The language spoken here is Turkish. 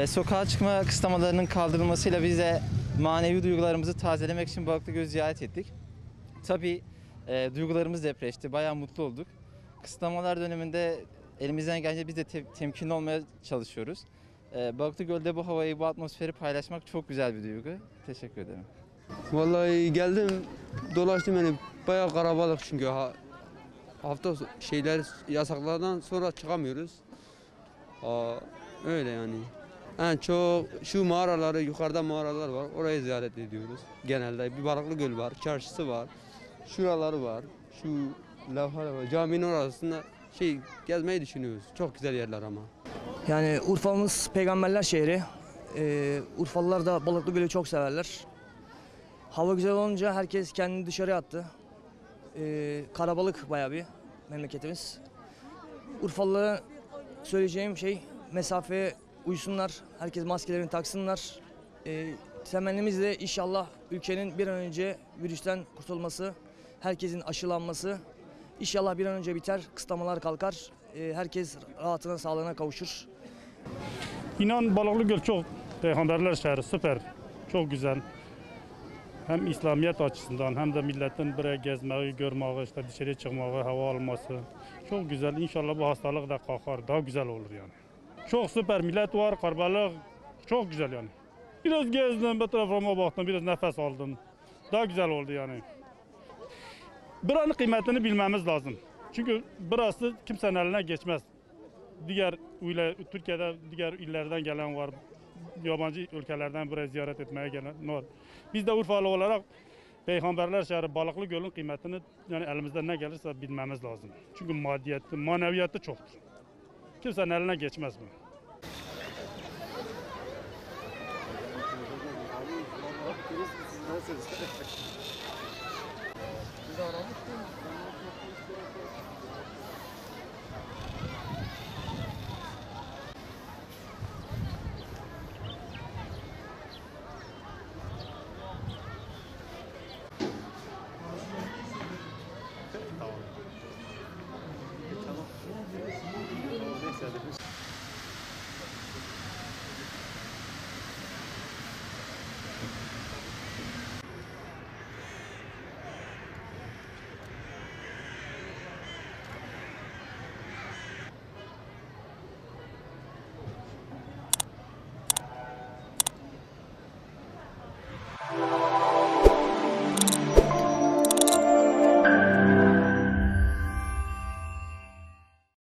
Sokağa çıkma kısıtlamalarının kaldırılmasıyla biz de manevi duygularımızı tazelemek için Balıklıgöl'ü ziyaret ettik. Tabii duygularımız depreşti, bayağı mutlu olduk. Kısıtlamalar döneminde elimizden gelince biz de temkinli olmaya çalışıyoruz. Balıklıgöl'de bu havayı, bu atmosferi paylaşmak çok güzel bir duygu. Teşekkür ederim. Vallahi geldim, dolaştım yani bayağı kalabalık çünkü hafta yasaklardan sonra çıkamıyoruz. Öyle yani. En çok şu mağaraları, yukarıda mağaralar var, orayı ziyaret ediyoruz. Genelde bir Balıklıgöl var, çarşısı var, şuraları var, şu levhalar var. Caminin orasında gezmeyi düşünüyoruz. Çok güzel yerler ama. Yani Urfa'mız peygamberler şehri. Urfalılar da Balıklıgöl'ü çok severler. Hava güzel olunca herkes kendini dışarıya attı. Kalabalık bayağı bir memleketimiz. Urfalılara söyleyeceğim şey, mesafeye uysunlar, herkes maskelerini taksınlar. Temennimiz de inşallah ülkenin bir an önce virüsten kurtulması, herkesin aşılanması. İnşallah bir an önce biter, kısıtlamalar kalkar, herkes rahatına, sağlığına kavuşur. İnan Balıklıgöl çok peygamberler şehri, süper, çok güzel. Hem İslamiyet açısından hem de milletin buraya gezmeyi, görmeyi, işte dışarıya çıkmayı, hava alması çok güzel. İnşallah bu hastalık da kalkar, daha güzel olur yani. Çok süper, millet var, kalabalık, çok güzel yani. Biraz gezdim, etrafıma baktım, biraz nefes aldım. Daha güzel oldu yani. Buranın kıymetini bilmemiz lazım. Çünkü burası kimsenin eline geçmez. Türkiye'de diğer illerden gelen var. Yabancı ülkelerden buraya ziyaret etmeye gelen var. Biz de Urfalı olarak peygamberler şehri Balıklıgöl'ün kıymetini yani elimizden ne gelirse bilmemiz lazım. Çünkü maddiyeti, maneviyatı çoktur. Kimsenin eline geçmez bu. Tamam. Neyse.